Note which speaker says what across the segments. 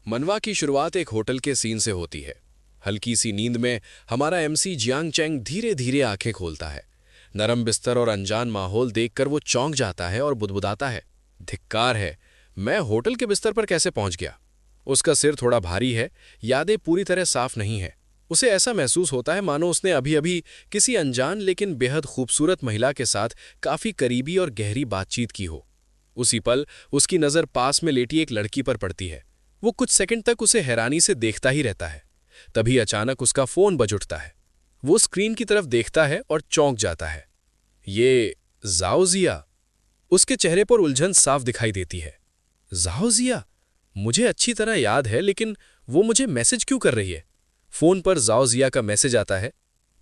Speaker 1: मनवा की शुरुआत एक होटल के सीन से होती है। हल्की सी नींद में हमारा एमसी जियांग चैंग धीरे धीरे आंखें खोलता है। नरम बिस्तर और अनजान माहौल देखकर वो चौंक जाता है और बुदबुदाता है, धिक्कार है, मैं होटल के बिस्तर पर कैसे पहुंच गया। उसका सिर थोड़ा भारी है, यादें पूरी तरह साफ नहीं है। उसे ऐसा महसूस होता है मानो उसने अभी अभी किसी अनजान लेकिन बेहद खूबसूरत महिला के साथ काफी करीबी और गहरी बातचीत की हो। उसी पल उसकी नज़र पास में लेटी एक लड़की पर पड़ती है। वो कुछ सेकंड तक उसे हैरानी से देखता ही रहता है। तभी अचानक उसका फोन बज उठता है। वो स्क्रीन की तरफ देखता है और चौंक जाता है। ये जाओजिया। उसके चेहरे पर उलझन साफ दिखाई देती है। जाओजिया, मुझे अच्छी तरह याद है, लेकिन वो मुझे मैसेज क्यों कर रही है। फोन पर जाओजिया का मैसेज आता है,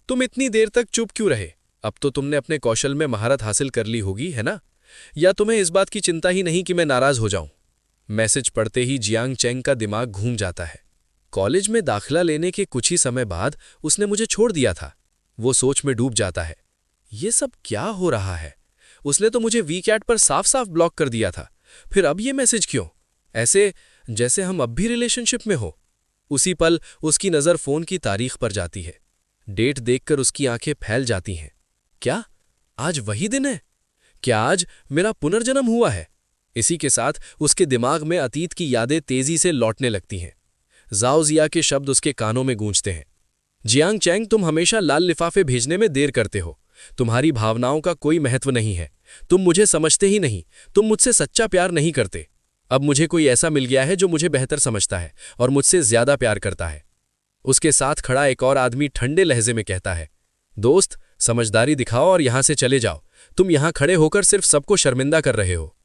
Speaker 1: तुम इतनी देर तक चुप क्यों रहे। अब तो तुमने अपने कौशल में महारत हासिल कर ली होगी, है ना। या तुम्हें इस बात की चिंता ही नहीं कि मैं नाराज हो जाऊं। मैसेज पढ़ते ही जियांग चैंग का दिमाग घूम जाता है। कॉलेज में दाखिला लेने के कुछ ही समय बाद उसने मुझे छोड़ दिया था। वो सोच में डूब जाता है, ये सब क्या हो रहा है। उसने तो मुझे वीचैट पर साफ साफ ब्लॉक कर दिया था, फिर अब ये मैसेज क्यों। ऐसे जैसे हम अब भी रिलेशनशिप में हो। उसी पल उसकी नज़र फोन की तारीख पर जाती है। डेट देखकर उसकी आंखें फैल जाती हैं। क्या आज वही दिन है? क्या आज मेरा पुनर्जन्म हुआ है? इसी के साथ उसके दिमाग में अतीत की यादें तेजी से लौटने लगती हैं। जाओजिया के शब्द उसके कानों में गूंजते हैं। जियांग चैंग, तुम हमेशा लाल लिफाफे भेजने में देर करते हो। तुम्हारी भावनाओं का कोई महत्व नहीं है। तुम मुझे समझते ही नहीं। तुम मुझसे सच्चा प्यार नहीं करते। अब मुझे कोई ऐसा मिल गया है जो मुझे बेहतर समझता है और मुझसे ज्यादा प्यार करता है। उसके साथ खड़ा एक और आदमी ठंडे लहजे में कहता है, दोस्त, समझदारी दिखाओ और यहां से चले जाओ। तुम यहां खड़े होकर सिर्फ सबको शर्मिंदा कर रहे हो।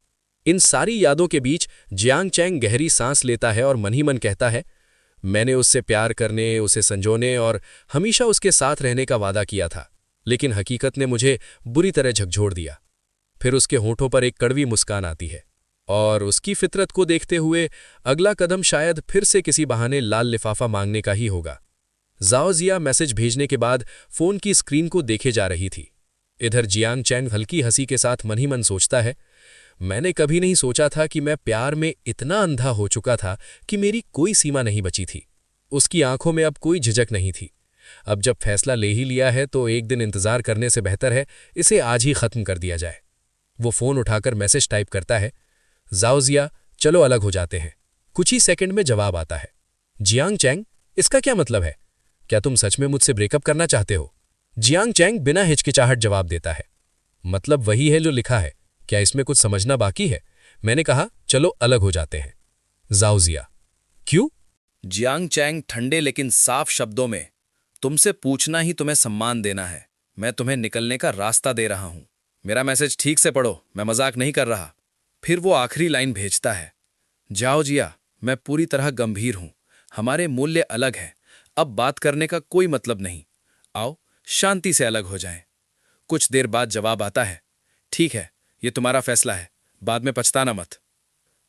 Speaker 1: इन सारी यादों के बीच जियांग चैंग गहरी सांस लेता है और मन ही मन कहता है, मैंने उससे प्यार करने, उसे संजोने और हमेशा उसके साथ रहने का वादा किया था, लेकिन हकीकत ने मुझे बुरी तरह झकझोर दिया। फिर उसके होठों पर एक कड़वी मुस्कान आती है और उसकी फितरत को देखते हुए अगला कदम शायद फिर से किसी बहाने लाल लिफाफा मांगने का ही होगा। जाओजिया मैसेज भेजने के बाद फोन की स्क्रीन को देखे जा रही थी। इधर जियांग चैंग हल्की हंसी के साथ मन ही मन सोचता है, मैंने कभी नहीं सोचा था कि मैं प्यार में इतना अंधा हो चुका था कि मेरी कोई सीमा नहीं बची थी। उसकी आंखों में अब कोई झिझक नहीं थी। अब जब फैसला ले ही लिया है तो एक दिन इंतजार करने से बेहतर है इसे आज ही खत्म कर दिया जाए। वो फोन उठाकर मैसेज टाइप करता है, जाओजिया, चलो अलग हो जाते हैं। कुछ ही सेकंड में जवाब आता है, जियांग चैंग, इसका क्या मतलब है? क्या तुम सच में मुझसे ब्रेकअप करना चाहते हो? जियांग चैंग बिना हिचकिचाहट जवाब देता है, मतलब वही है जो लिखा है। क्या इसमें कुछ समझना बाकी है? मैंने कहा चलो अलग हो जाते हैं। जाओजिया, क्यों?
Speaker 2: जियांग चैंग ठंडे लेकिन साफ शब्दों में, तुमसे पूछना ही तुम्हें सम्मान देना है। मैं तुम्हें निकलने का रास्ता दे रहा हूं। मेरा मैसेज ठीक से पढ़ो, मैं मजाक नहीं कर रहा। फिर वो आखिरी लाइन भेजता है, जाओ जिया, मैं पूरी तरह गंभीर हूं। हमारे मूल्य अलग हैं। अब बात करने का कोई मतलब नहीं। आओ शांति से अलग हो जाएं। कुछ देर बाद जवाब आता है, ठीक है, ये तुम्हारा फैसला है, बाद में पछताना मत।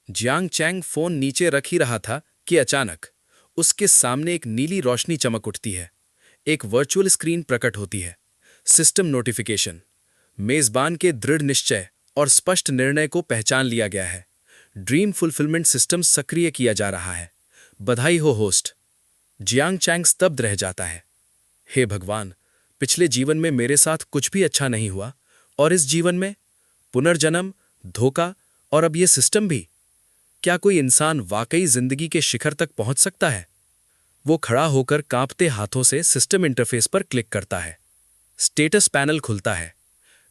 Speaker 2: जियांग चैंग फोन नीचे रख ही रहा था कि अचानक उसके सामने एक नीली रोशनी चमक उठती है। एक वर्चुअल स्क्रीन प्रकट होती है। System notification. मेजबान के दृढ़ निश्चय और स्पष्ट निर्णय को पहचान लिया गया है। ड्रीम फुलफिलमेंट सिस्टम सक्रिय किया जा रहा है। बधाई हो होस्ट। जियांग चैंग स्तब्ध रह जाता है। हे भगवान, पिछले जीवन में मेरे साथ कुछ भी अच्छा नहीं हुआ और इस जीवन में पुनर्जन्म, धोखा और अब ये सिस्टम भी। क्या कोई इंसान वाकई जिंदगी के शिखर तक पहुंच सकता है? वो खड़ा होकर कांपते हाथों से सिस्टम इंटरफेस पर क्लिक करता है। स्टेटस पैनल खुलता है।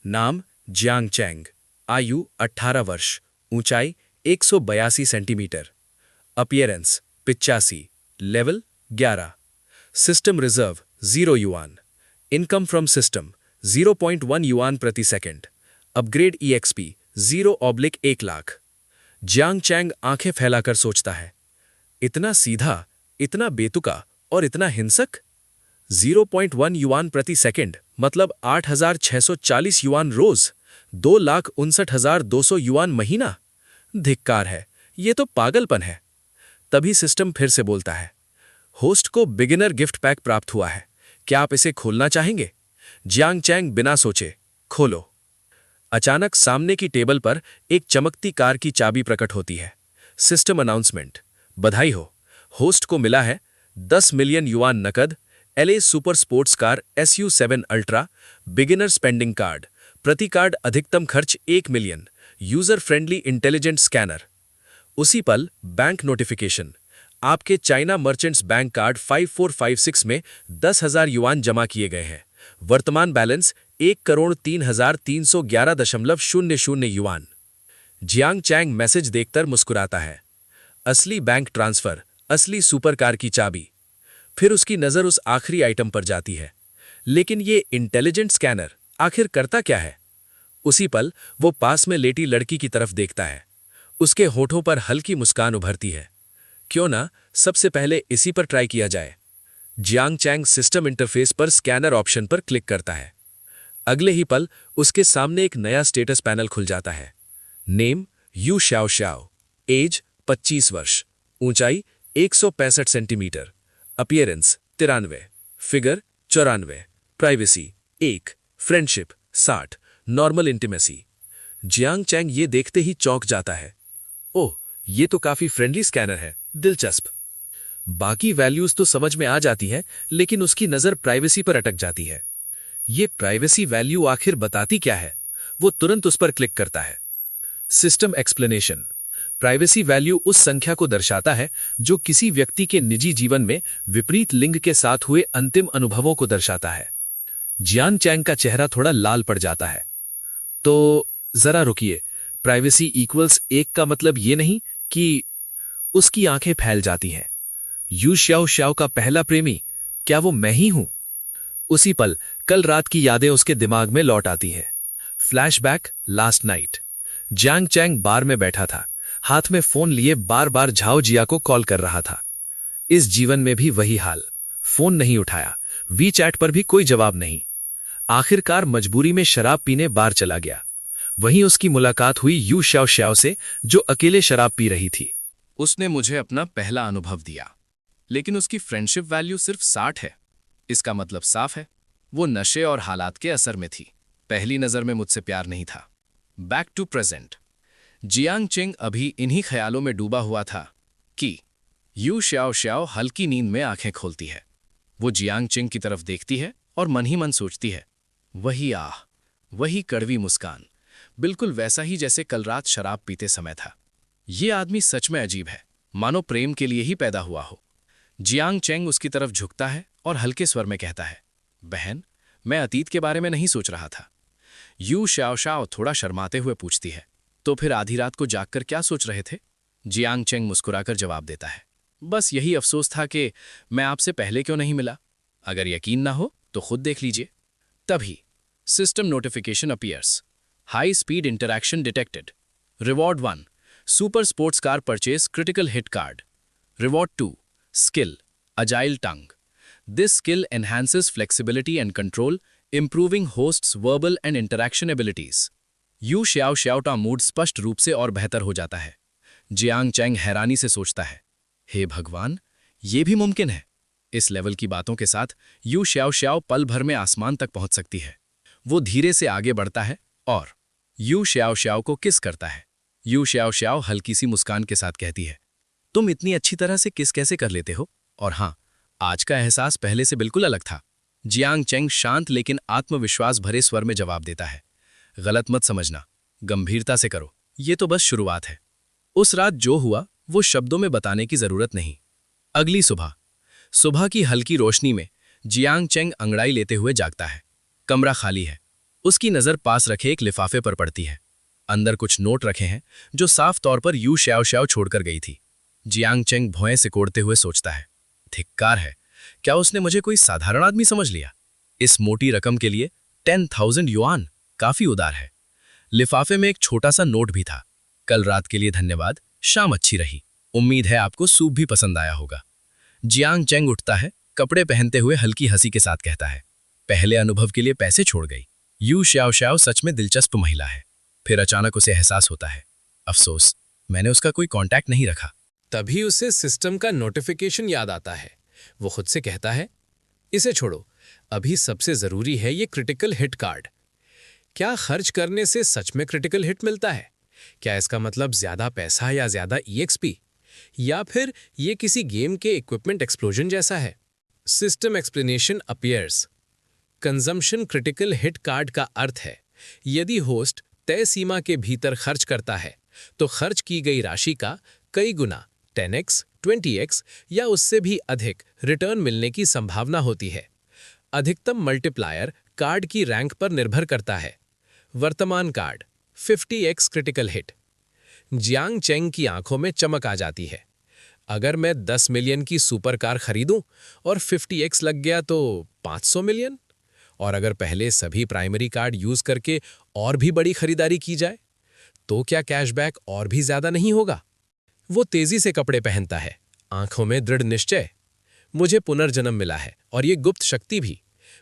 Speaker 2: नाम जियांग चैंग। आयु 18 वर्ष। ऊंचाई 182 centimetre. Appearance 85। Level 11। System reserve 0 yuan. Income from system 0.1 yuan प्रति second. Upgrade EXP 0/1 lakh. Jiang Chang आंखें फैलाकर सोचता है, इतना सीधा, इतना बेतुका और इतना हिंसक। 0.1 युआन प्रति सेकंड मतलब 8,640 युआन रोज। 2,59,200 युआन महीना। धिक्कार है, ये तो पागलपन है। तभी सिस्टम फिर से बोलता है, होस्ट को बिगिनर गिफ्ट पैक प्राप्त हुआ है, क्या आप इसे खोलना चाहेंगे? जियांग चैंग बिना सोचे, खोलो। अचानक सामने की टेबल पर एक चमकती कार की चाबी प्रकट होती है। सिस्टम अनाउंसमेंट, बधाई हो, होस्ट को मिला है 10 मिलियन युआन नकद, LA super sports car SU7 ultra, beginner spending card, प्रति कार्ड अधिकतम खर्च 1 million, user friendly intelligent scanner. उसी पल बैंक नोटिफिकेशन, आपके चाइना मर्चेंट्स बैंक कार्ड 5456 में 10,000 युआन जमा किए गए हैं। वर्तमान balance 1,03,311.00 yuan. Jiang Chang message देखकर मुस्कुराता है। असली बैंक ट्रांसफर, असली सुपरकार की चाबी। फिर उसकी नजर उस आखिरी आइटम पर जाती है। लेकिन ये इंटेलिजेंट स्कैनर आखिर करता क्या है? उसी पल वो पास में लेटी लड़की की तरफ देखता है। उसके होठों पर हल्की मुस्कान उभरती है। क्यों ना सबसे पहले इसी पर ट्राई किया जाए। जियांग चैंग सिस्टम इंटरफेस पर स्कैनर ऑप्शन पर क्लिक करता है। अगले ही पल उसके सामने एक नया स्टेटस पैनल खुल जाता है। Name Yu Xiao Xiao, age 25 वर्ष, ऊंचाई 165 centimetre, appearance 93, figure 94, privacy 1, friendship 60, normal intimacy. Jiang Chang ये देखते ही चौंक जाता है। ओह, ये तो काफी फ्रेंडली स्कैनर है, दिलचस्प। बाकी वैल्यूज तो समझ में आ जाती है, लेकिन उसकी नजर प्राइवेसी पर अटक जाती है। ये प्राइवेसी वैल्यू आखिर बताती क्या है? वो तुरंत उस पर क्लिक करता है। सिस्टम एक्सप्लेनेशन, प्राइवेसी वैल्यू उस संख्या को दर्शाता है जो किसी व्यक्ति के निजी जीवन में विपरीत लिंग के साथ हुए अंतिम अनुभवों को दर्शाता है। जियांग चैंग का चेहरा थोड़ा लाल पड़ जाता है। तो जरा रुकिए, प्राइवेसी इक्वल्स 1 का मतलब ये नहीं कि उसकी आंखें फैल जाती हैं। यू श्याओ श्याओ का पहला प्रेमी, क्या वो मैं ही हूं? उसी पल कल रात की यादें उसके दिमाग में लौट आती हैं। Flashback, last night. Jiang Chang bar में बैठा था, हाथ में फोन लिए बार बार झाओ जिया को कॉल कर रहा था। इस जीवन में भी वही हाल, फोन नहीं उठाया, वीचैट पर भी कोई जवाब नहीं। आखिरकार मजबूरी में शराब पीने बार चला गया। वहीं उसकी मुलाकात हुई यू श्याओ श्याओ से, जो अकेले शराब पी रही थी।
Speaker 3: उसने मुझे अपना पहला अनुभव दिया, लेकिन उसकी फ्रेंडशिप वैल्यू सिर्फ 60 है। इसका मतलब साफ है, वो नशे और हालात के असर में थी। पहली नजर में मुझसे प्यार नहीं था। Back to present. Jiang Chang अभी इन्हीं ख्यालों में डूबा हुआ था कि यू श्याओ श्याओ हल्की नींद में आंखें खोलती है। वो जियांग चैंग की तरफ देखती है और मन ही मन सोचती है, वही आह, वही कड़वी मुस्कान, बिल्कुल वैसा ही जैसे कल रात शराब पीते समय था। ये आदमी सच में अजीब है, मानो प्रेम के लिए ही पैदा हुआ हो। जियांग चैंग उसकी तरफ झुकता है और हल्के स्वर में कहता है, बहन, मैं अतीत के बारे में नहीं सोच रहा था। यू श्याओ श्याओ थोड़ा शर्माते हुए पूछती है, तो फिर आधी रात को जागकर क्या सोच रहे थे? जियांग चैंग मुस्कुराकर जवाब देता है, बस यही अफसोस था कि मैं आपसे पहले क्यों नहीं मिला। अगर यकीन ना हो तो खुद देख लीजिए। तभी system notification appears. High speed interaction detected. Reward 1, super sports car purchase critical hit card. Reward 2, skill agile tongue. This skill enhances flexibility and control, improving host's verbal and interaction abilities. Yu Xiao Xiao का mood स्पष्ट रूप से और बेहतर हो जाता है। Jiang Chang हैरानी से सोचता है, हे भगवान, ये भी मुमकिन है। इस लेवल की बातों के साथ यू श्याओ श्याओ पल भर में आसमान तक पहुंच सकती है। वो धीरे से आगे बढ़ता है और यू श्याओ श्याओ को किस करता है। यू श्याओ श्याओ हल्की सी मुस्कान के साथ कहती है, तुम इतनी अच्छी तरह से किस कैसे कर लेते हो? और हाँ, आज का एहसास पहले से बिल्कुल अलग था। जियांग चैंग शांत लेकिन आत्मविश्वास भरे स्वर में जवाब देता है, गलत मत समझना, गंभीरता से करो, ये तो बस शुरुआत है। उस रात जो हुआ वो शब्दों में बताने की जरूरत नहीं। अगली सुबह की हल्की रोशनी में जियांग चैंग अंगड़ाई लेते हुए जागता है। कमरा खाली है। उसकी नजर पास रखे एक लिफाफे पर पड़ती है। अंदर कुछ नोट रखे हैं जो साफ तौर पर यू श्याओ श्याओ छोड़कर गई थी। जियांग चैंग भौएं सिकोड़ते हुए सोचता है, धिक्कार है, क्या उसने मुझे कोई साधारण आदमी समझ लिया? इस मोटी रकम के लिए 10,000 युआन काफी उदार है। लिफाफे में एक छोटा सा नोट भी था, कल रात के लिए धन्यवाद, शाम अच्छी रही, उम्मीद है आपको सूप भी पसंद आया होगा। जियांग चैंग उठता है, कपड़े पहनते हुए हल्की हंसी के साथ कहता है, पहले अनुभव के लिए पैसे छोड़ गई। यू श्याओ श्याओ सच में दिलचस्प महिला है। फिर अचानक उसे एहसास होता है, अफसोस, मैंने उसका कोई कांटेक्ट नहीं रखा।
Speaker 4: तभी उसे सिस्टम का नोटिफिकेशन याद आता है। वो खुद से कहता है, इसे छोड़ो, अभी सबसे जरूरी है ये क्रिटिकल हिट कार्ड। क्या खर्च करने से सच में क्रिटिकल हिट मिलता है? क्या इसका मतलब ज्यादा पैसा या ज्यादा EXP? या फिर ये किसी गेम के इक्विपमेंट एक्सप्लोजन जैसा है? System explanation appears. Consumption critical hit card का अर्थ है यदि होस्ट तय सीमा के भीतर खर्च करता है तो खर्च की गई राशि का कई गुना 10x, 20x या उससे भी अधिक रिटर्न मिलने की संभावना होती है। अधिकतम मल्टीप्लायर कार्ड की रैंक पर निर्भर करता है। वर्तमान card 50x critical hit. Jiang Cheng की आंखों में चमक आ जाती है। अगर मैं 10 मिलियन की सुपर कार खरीदूं और 50x लग गया तो 500 मिलियन? और अगर पहले सभी प्राइमरी कार्ड यूज करके और भी बड़ी खरीदारी की जाए तो क्या कैशबैक और भी ज्यादा नहीं होगा? वो तेजी से कपड़े पहनता है, आंखों में दृढ़ निश्चय। मुझे पुनर्जन्म मिला है और ये गुप्त शक्ति भी।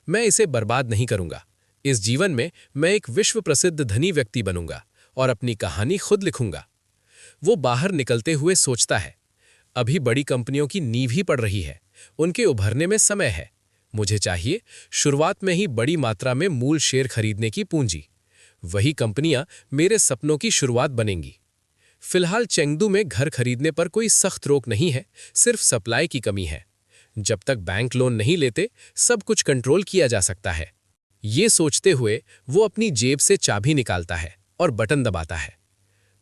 Speaker 4: मैं इसे बर्बाद नहीं करूंगा। इस जीवन में मैं एक विश्व प्रसिद्ध धनी व्यक्ति बनूंगा और अपनी कहानी खुद लिखूंगा। वो बाहर निकलते हुए सोचता है, अभी बड़ी कंपनियों की नींव ही पड़ रही है, उनके उभरने में समय है। मुझे चाहिए शुरुआत में ही बड़ी मात्रा में मूल शेयर खरीदने की पूंजी। वही कंपनियां मेरे सपनों की शुरुआत बनेंगी। फिलहाल चेंगदू में घर खरीदने पर कोई सख्त रोक नहीं है, सिर्फ सप्लाई की कमी है। जब तक बैंक लोन नहीं लेते सब कुछ कंट्रोल किया जा सकता है। ये सोचते हुए वो अपनी जेब से चाबी निकालता है और बटन दबाता है।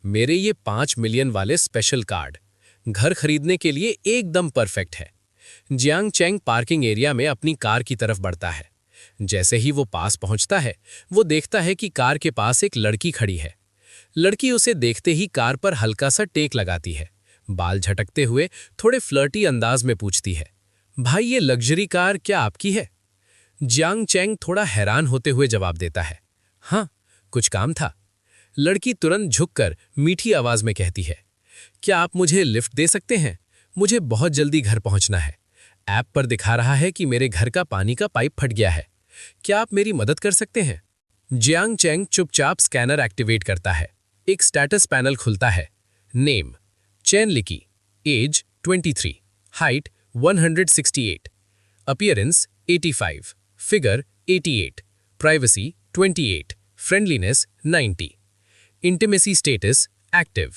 Speaker 4: मेरे ये 5 मिलियन वाले स्पेशल कार्ड घर खरीदने के लिए एकदम परफेक्ट है। जियांग चेंग पार्किंग एरिया में अपनी कार की तरफ बढ़ता है। जैसे ही वो पास पहुंचता है वो देखता है कि कार के पास एक लड़की खड़ी है। लड़की उसे देखते ही कार पर हल्का सा टेक लगाती है। बाल झटकते हुए थोड़े फ्लर्टी अंदाज में पूछती है, भाई ये लग्जरी कार क्या आपकी है? जियांग चेंग थोड़ा हैरान होते हुए जवाब देता है, हाँ, कुछ काम था। लड़की तुरंत झुककर मीठी आवाज में कहती है, क्या आप मुझे लिफ्ट दे सकते हैं? मुझे बहुत जल्दी घर पहुंचना है। ऐप पर दिखा रहा है कि मेरे घर का पानी का पाइप फट गया है। क्या आप मेरी मदद कर सकते हैं? जियांग चेंग चुपचाप स्कैनर एक्टिवेट करता है। एक स्टेटस पैनल खुलता है। Name Chen Liqi, age 23, height 168, appearance 85, figure 88, privacy 28, friendliness 90, intimacy status active.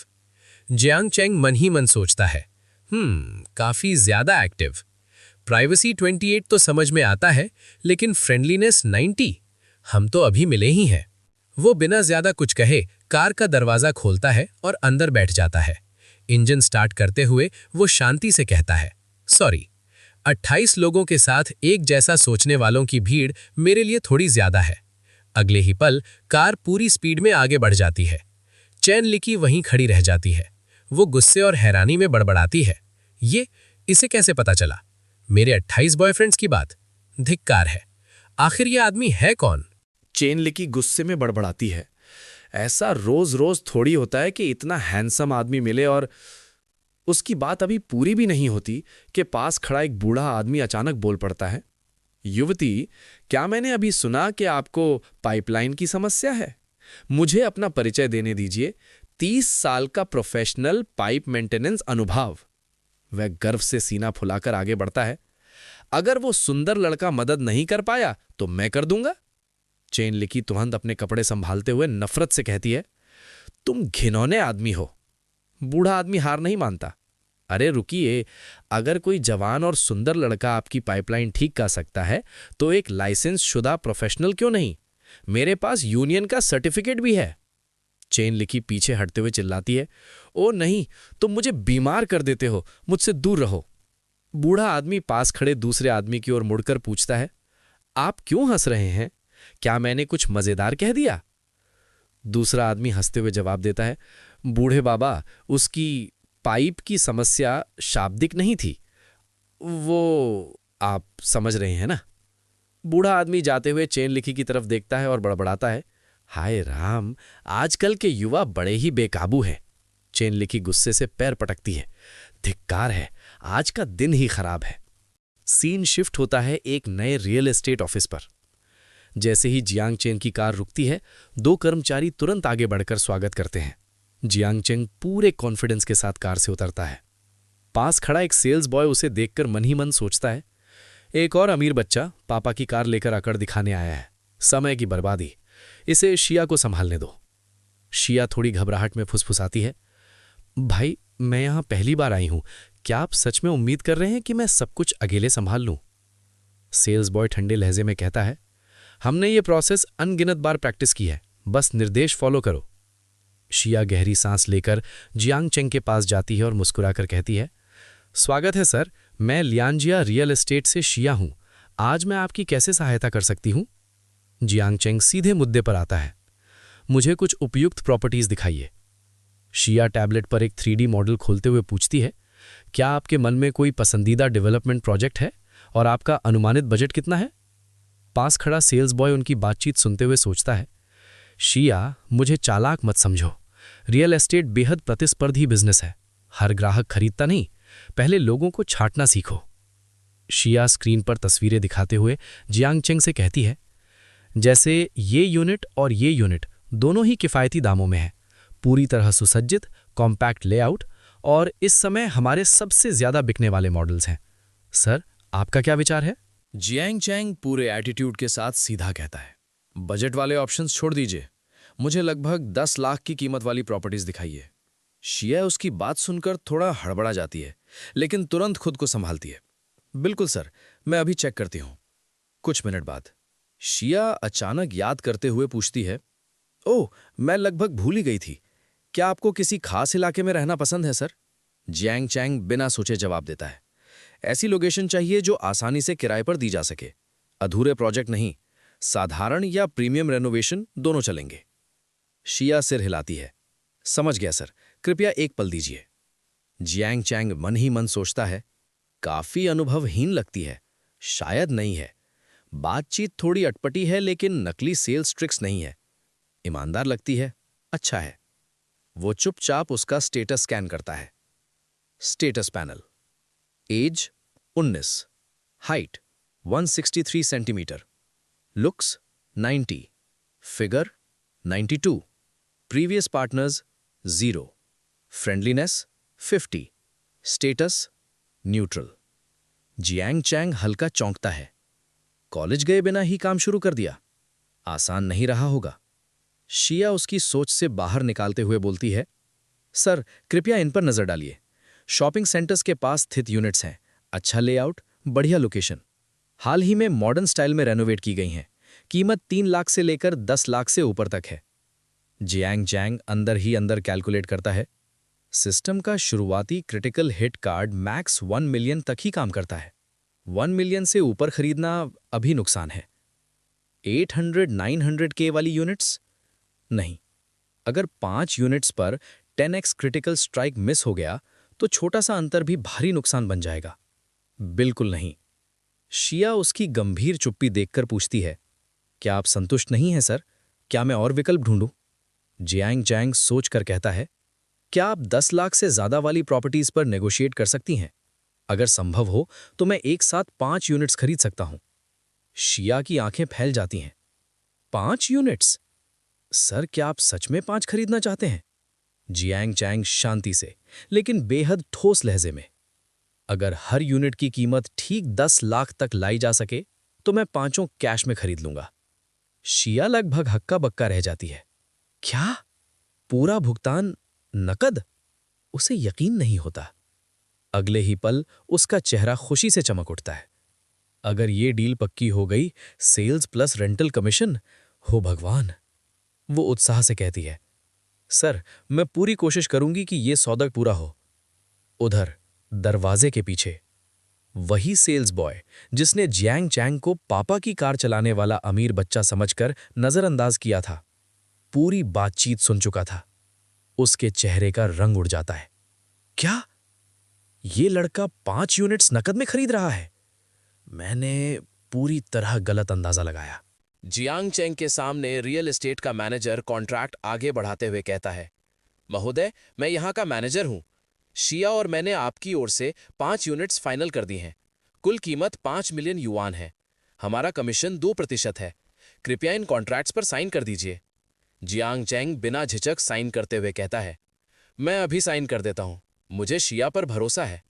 Speaker 4: Jiang Cheng मन ही मन सोचता है, काफी ज्यादा एक्टिव। प्राइवेसी 28 तो समझ में आता है, लेकिन फ्रेंडलीनेस 90, हम तो अभी मिले ही हैं। वो बिना ज्यादा कुछ कहे कार का दरवाजा खोलता है और अंदर बैठ जाता है। इंजन स्टार्ट करते हुए वो शांति से कहता है, सॉरी, 28 लोगों के साथ एक जैसा सोचने वालों की भीड़ मेरे लिए थोड़ी ज्यादा है। अगले ही पल कार पूरी स्पीड में आगे बढ़ जाती है। चेन लिकी वहीं खड़ी रह जाती है। वो गुस्से और हैरानी में बड़बड़ाती है, इसे कैसे पता चला? मेरे 28 बॉयफ्रेंड्स की बात? धिक्कार है। आखिर ये आदमी है कौन?
Speaker 2: चेन लिकी गुस्से में बड़बड़ाती है, ऐसा रोज रोज थोड़ी होता है कि इतना हैंडसम आदमी मिले और उसकी बात अभी पूरी भी नहीं होती कि पास खड़ा एक बूढ़ा आदमी अचानक बोल पड़ता है, युवती, क्या मैंने अभी सुना कि आपको पाइपलाइन की समस्या है? मुझे अपना परिचय देने दीजिए। 30 साल का प्रोफेशनल पाइप मेंटेनेंस अनुभव। वह गर्व से सीना फुलाकर आगे बढ़ता है। अगर वो सुंदर लड़का मदद नहीं कर पाया तो मैं कर दूंगा। चेन लिकी तुरंत अपने कपड़े संभालते हुए नफरत से कहती है, तुम घिनौने आदमी हो। बूढ़ा आदमी हार नहीं मानता। अरे रुकिए, अगर कोई जवान और सुंदर लड़का आपकी पाइपलाइन ठीक कर सकता है तो एक लाइसेंस शुदा प्रोफेशनल क्यों नहीं? मेरे पास यूनियन का सर्टिफिकेट भी है। चेन लिकी पीछे हटते हुए चिल्लाती है, ओ नहीं, तुम मुझे बीमार कर देते हो, मुझसे दूर रहो। बूढ़ा आदमी पास खड़े दूसरे आदमी की ओर मुड़कर पूछता है, आप क्यों हंस रहे हैं? क्या मैंने कुछ मजेदार कह दिया? दूसरा आदमी हंसते हुए जवाब देता है, बूढ़े बाबा, उसकी पाइप की समस्या शाब्दिक नहीं थी, वो आप समझ रहे हैं ना। बूढ़ा आदमी जाते हुए चेन लिकी की तरफ देखता है और बड़बड़ाता है, हाय राम, आजकल के युवा बड़े ही बेकाबू हैं। चेन लिकी गुस्से से पैर पटकती है, धिक्कार है, आज का दिन ही खराब है। सीन शिफ्ट होता है एक नए रियल एस्टेट ऑफिस पर। जैसे ही जियांग चेंग की कार रुकती है, 2 कर्मचारी तुरंत आगे बढ़कर स्वागत करते हैं। जियांग चेंग पूरे कॉन्फिडेंस के साथ कार से उतरता है। पास खड़ा एक सेल्स बॉय उसे देखकर मन ही मन सोचता है, एक और अमीर बच्चा पापा की कार लेकर अकड़ दिखाने आया है। समय की बर्बादी, इसे शिया को संभालने दो। शिया थोड़ी घबराहट में फुसफुसाती है, भाई
Speaker 3: मैं यहाँ पहली बार आई हूँ। क्या आप सच में उम्मीद कर रहे हैं कि मैं सब कुछ अकेले संभाल लूँ? सेल्स बॉय ठंडे लहजे में कहता है, हमने ये प्रोसेस अनगिनत बार प्रैक्टिस की है, बस निर्देश फॉलो करो। शिया गहरी सांस लेकर जियांग चेंग के पास जाती है और मुस्कुराकर कहती है, स्वागत है सर, मैं लियांजिया रियल एस्टेट से शिया हूँ। आज मैं आपकी कैसे सहायता कर सकती हूँ? जियांग चेंग सीधे मुद्दे पर आता है, मुझे कुछ उपयुक्त प्रॉपर्टीज दिखाइए। शिया टैबलेट पर एक 3D मॉडल खोलते हुए पूछती है, क्या आपके मन में कोई पसंदीदा डेवलपमेंट प्रोजेक्ट है और आपका अनुमानित बजट कितना है? पास खड़ा सेल्स बॉय उनकी बातचीत सुनते हुए सोचता है, शिया, मुझे चालाक मत समझो। रियल एस्टेट बेहद प्रतिस्पर्धी बिजनेस है। हर ग्राहक खरीदता नहीं, पहले लोगों को छांटना सीखो। शिया स्क्रीन पर तस्वीरें दिखाते हुए जियांग चेंग से कहती है, जैसे ये यूनिट और ये यूनिट दोनों ही किफ़ायती दामों में है, पूरी तरह सुसज्जित, कॉम्पैक्ट लेआउट और इस समय हमारे सबसे ज़्यादा बिकने वाले मॉडल्स हैं। सर, आपका क्या विचार है?
Speaker 2: जियांग चैंग पूरे एटीट्यूड के साथ सीधा कहता है, बजट वाले ऑप्शंस छोड़ दीजिए, मुझे लगभग 10 लाख की कीमत वाली प्रॉपर्टीज दिखाइए। शिया उसकी बात सुनकर थोड़ा हड़बड़ा जाती है, लेकिन तुरंत खुद को संभालती है। बिल्कुल सर, मैं अभी चेक करती हूं। कुछ मिनट बाद शिया अचानक याद करते हुए पूछती है, ओह, मैं लगभग भूल ही गई थी, क्या आपको किसी खास इलाके में रहना पसंद है सर? जियांग चैंग बिना सोचे जवाब देता है, ऐसी लोकेशन चाहिए जो आसानी से किराए पर दी जा सके। अधूरे प्रोजेक्ट नहीं, साधारण या प्रीमियम रेनोवेशन दोनों चलेंगे। शिया सिर हिलाती है, समझ गया सर, कृपया एक पल दीजिए। जियांग चैंग मन ही मन सोचता है, काफी अनुभवहीन लगती है, शायद नहीं है। बातचीत थोड़ी अटपटी है, लेकिन नकली सेल्स ट्रिक्स नहीं है। ईमानदार लगती है, अच्छा है। वो चुपचाप उसका स्टेटस स्कैन करता है। Status panel, age 19, height 163 centimetre, looks 90, figure 92, previous partners 0, friendliness 50, status neutral. Jiang Chang हल्का चौंकता है। कॉलेज गए बिना ही काम शुरू कर दिया, आसान नहीं रहा होगा। शिया उसकी सोच से बाहर निकालते हुए बोलती है, सर, कृपया इन पर नजर डालिए। शॉपिंग सेंटर्स के पास स्थित यूनिट्स हैं, अच्छा लेआउट, बढ़िया लोकेशन, हाल ही में मॉडर्न स्टाइल में रेनोवेट की गई हैं। कीमत 3 लाख से लेकर 10 लाख से ऊपर तक है। जियांग चैंग अंदर ही अंदर कैलकुलेट करता है, सिस्टम का शुरुआती critical hit card max 1 million तक ही काम करता है। 1 मिलियन से ऊपर खरीदना अभी नुकसान है। 800-900K वाली यूनिट्स नहीं। अगर 5 यूनिट्स पर 10x क्रिटिकल स्ट्राइक मिस हो गया तो छोटा सा अंतर भी भारी नुकसान बन जाएगा। बिल्कुल नहीं। शिया उसकी गंभीर चुप्पी देखकर पूछती है, क्या आप संतुष्ट नहीं हैं सर? क्या मैं और विकल्प ढूंढूं? जियांग चैंग सोचकर कहता है, क्या आप 10 लाख से ज्यादा वाली प्रॉपर्टीज पर नेगोशिएट कर सकती हैं? अगर संभव हो तो मैं एक साथ 5 यूनिट्स खरीद सकता हूं। शिया की आंखें फैल जाती हैं। 5 यूनिट्स? सर, क्या आप सच में 5 खरीदना चाहते हैं? जियांग चैंग शांति से लेकिन बेहद ठोस लहजे में, अगर हर यूनिट की कीमत ठीक 10 लाख तक लाई जा सके तो मैं 5 कैश में खरीद लूंगा। शिया लगभग हक्का बक्का रह जाती है। क्या? पूरा भुगतान नकद? उसे यकीन नहीं होता। अगले ही पल उसका चेहरा खुशी से चमक उठता है। अगर ये डील पक्की हो गई, सेल्स प्लस रेंटल कमीशन, हो भगवान! वो उत्साह से कहती है, सर, मैं पूरी कोशिश करूंगी कि ये सौदा पूरा हो। उधर दरवाजे के पीछे वही सेल्स बॉय जिसने जियांग चैंग को पापा की कार चलाने वाला अमीर बच्चा समझकर नजरअंदाज किया था, पूरी बातचीत सुन चुका था। उसके चेहरे का रंग उड़ जाता है। क्या? ये लड़का 5 यूनिट्स नकद में खरीद रहा है? मैंने पूरी तरह गलत अंदाजा लगाया।
Speaker 1: जियांग चेंग के सामने रियल एस्टेट का मैनेजर कॉन्ट्रैक्ट आगे बढ़ाते हुए कहता है, महोदय, मैं यहाँ का मैनेजर हूँ। शिया और मैंने आपकी ओर से 5 यूनिट्स फाइनल कर दी हैं। कुल कीमत 5 मिलियन युआन है। हमारा कमीशन 2% है। कृपया इन कॉन्ट्रैक्ट्स पर साइन कर दीजिए। जियांग चेंग बिना झिझक साइन करते हुए कहता है, मैं अभी साइन कर देता हूँ। मुझे शिया पर भरोसा है।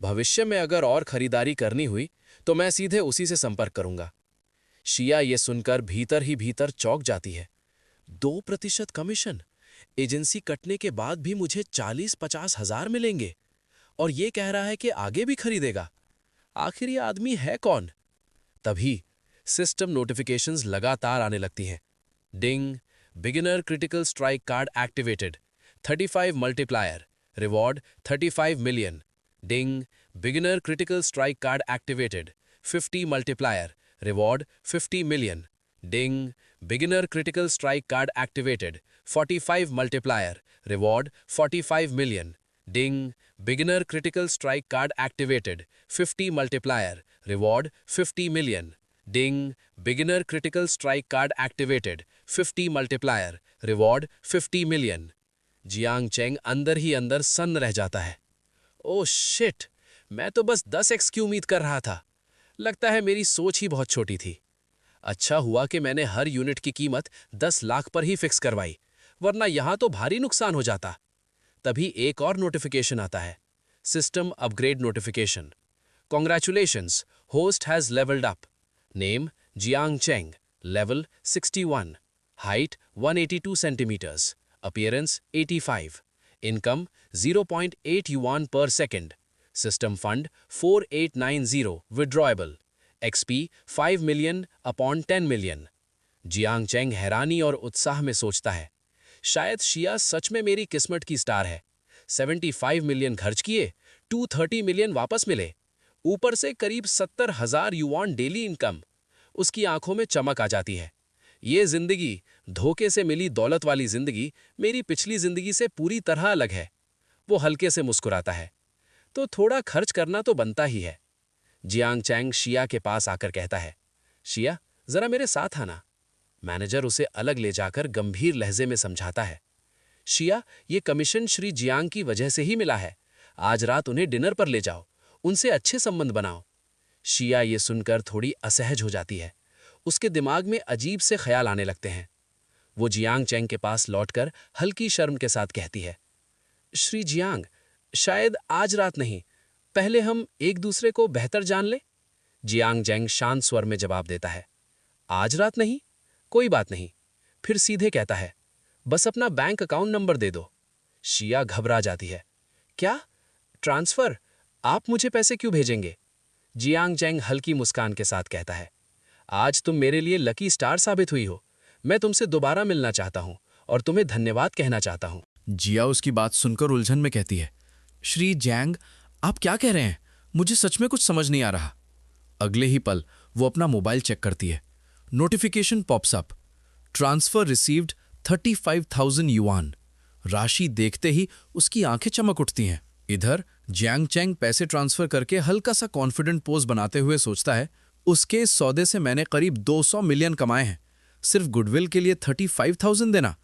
Speaker 1: भविष्य में अगर और खरीदारी करनी हुई तो मैं सीधे उसी से संपर्क करूंगा। शिया ये सुनकर भीतर ही भीतर चौंक जाती है। 2% कमीशन, एजेंसी कटने के बाद भी मुझे 40-50 हजार मिलेंगे और ये कह रहा है कि आगे भी खरीदेगा। आखिर ये आदमी है कौन? तभी सिस्टम नोटिफिकेशंस लगातार आने लगती हैं। Ding, beginner critical strike card activated, 35 multiplier, reward 35 million. Ding, beginner critical strike card activated, 50 multiplier, reward 50 million. Ding, beginner critical strike card activated, 45 multiplier, reward 45 million. Ding, beginner critical strike card activated, 50 multiplier, reward 50 million. Ding, beginner critical strike card activated, 50 multiplier, reward 50 million. Jiang Cheng अंदर ही अंदर सन्न रह जाता है। Oh shit, मैं तो बस 10x की उम्मीद कर रहा था। लगता है मेरी सोच ही बहुत छोटी थी। अच्छा हुआ कि मैंने हर यूनिट की कीमत 10 लाख पर ही फिक्स करवाई, वरना यहां तो भारी नुकसान हो जाता। तभी एक और नोटिफिकेशन आता है, system upgrade notification. Congratulations, host has levelled up. Name Jiang Cheng, level 61, height 182 centimetres, appearance 85, income 0.8 yuan per second, system fund 4890 withdrawable, XP 5 million upon 10 million. Jiang Cheng हैरानी और उत्साह में सोचता है, शायद शिया सच में मेरी किस्मत की स्टार है। 75 मिलियन खर्च किए, 230 मिलियन वापस मिले, ऊपर से करीब 70,000 युआन डेली इनकम। उसकी आंखों में चमक आ जाती है। ये जिंदगी, धोखे से मिली दौलत वाली जिंदगी, मेरी पिछली जिंदगी से पूरी तरह अलग है। वो हल्के से मुस्कुराता है, तो थोड़ा खर्च करना तो बनता ही है। जियांग चैंग शिया के पास आकर कहता है, शिया जरा मेरे साथ आना। मैनेजर उसे अलग ले जाकर गंभीर लहजे में समझाता है, शिया ये कमीशन श्री जियांग की वजह से ही मिला है। आज रात उन्हें डिनर पर ले जाओ, उनसे अच्छे संबंध बनाओ। शिया ये सुनकर थोड़ी असहज हो जाती है। उसके दिमाग में अजीब से ख्याल आने लगते हैं। वो जियांग चैंग के पास लौटकर हल्की शर्म के साथ कहती है, श्री जियांग, शायद आज रात नहीं, पहले हम एक दूसरे को बेहतर जान ले। जियांग चैंग शांत स्वर में जवाब देता है, आज रात नहीं, कोई बात नहीं। फिर सीधे कहता है, बस अपना बैंक अकाउंट नंबर दे दो। शिया घबरा जाती है, क्या ट्रांसफर? आप मुझे पैसे क्यों भेजेंगे? जियांग चैंग हल्की मुस्कान के साथ कहता है, आज तुम मेरे लिए लकी स्टार साबित हुई हो। मैं तुमसे दोबारा मिलना चाहता हूं और तुम्हें धन्यवाद कहना चाहता हूं।
Speaker 2: जिया उसकी बात सुनकर उलझन में कहती है, श्री जैंग, आप क्या कह रहे हैं? मुझे सच में कुछ समझ नहीं आ रहा। अगले ही पल वो अपना मोबाइल चेक करती है। Notification pops up, transfer received 35,000 yuan. राशि देखते ही उसकी आंखें चमक उठती हैं। इधर जियांग चैंग पैसे ट्रांसफर करके हल्का सा कॉन्फिडेंट पोज बनाते हुए सोचता है, उसके इस सौदे से मैंने करीब 200 मिलियन कमाए हैं। सिर्फ गुडविल के लिए 35,000 देना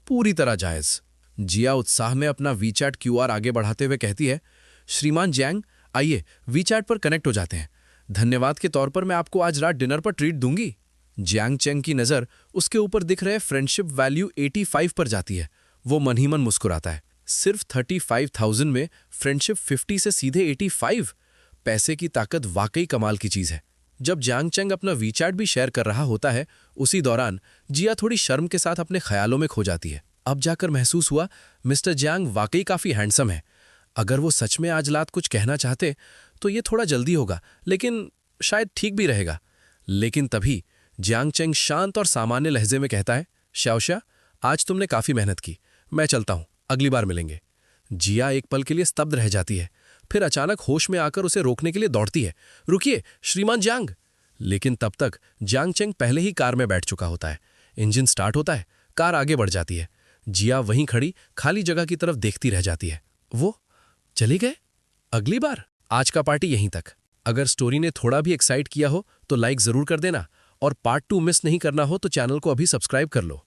Speaker 2: पूरी तरह जायज। जिया उत्साह में अपना वीचैट QR आगे बढ़ाते हुए कहती है, श्रीमान जैंग, आइए वीचैट पर कनेक्ट हो जाते हैं। धन्यवाद के तौर पर मैं आपको आज रात डिनर पर ट्रीट दूंगी। जियांग चैंग की नज़र उसके ऊपर दिख रहे फ्रेंडशिप वैल्यू 85 पर जाती है। वो मन ही मन मुस्कुराता है। सिर्फ 35,000 में फ्रेंडशिप 50 से सीधे 85। पैसे की ताकत वाकई कमाल की चीज़ है। जब जियांग चैंग अपना वीचैट भी शेयर कर रहा होता है, उसी दौरान जिया थोड़ी शर्म के साथ अपने ख्यालों में खो जाती है। अब जाकर महसूस हुआ, मिस्टर जियांग वाकई काफ़ी हैंडसम है। अगर वो सच में आज रात कुछ कहना चाहते तो ये थोड़ा जल्दी होगा, लेकिन शायद ठीक भी रहेगा। लेकिन तभी जियांग चैंग शांत और सामान्य लहजे में कहता है, शाओशा, आज तुमने काफ़ी मेहनत की, मैं चलता हूँ, अगली बार मिलेंगे। जिया एक पल के लिए स्तब्ध रह जाती है, फिर अचानक होश में आकर उसे रोकने के लिए दौड़ती है, रुकिए श्रीमान जियांग। लेकिन तब तक जियांग चैंग पहले ही कार में बैठ चुका होता है। इंजन स्टार्ट होता है, कार आगे बढ़ जाती है। जिया वहीं खड़ी खाली जगह की तरफ देखती रह जाती है। वो चले गए? अगली बार? आज का पार्टी यहीं तक। अगर स्टोरी ने थोड़ा भी एक्साइट किया हो तो लाइक ज़रूर कर देना, और पार्ट 2 मिस नहीं करना हो तो चैनल को अभी सब्सक्राइब कर लो।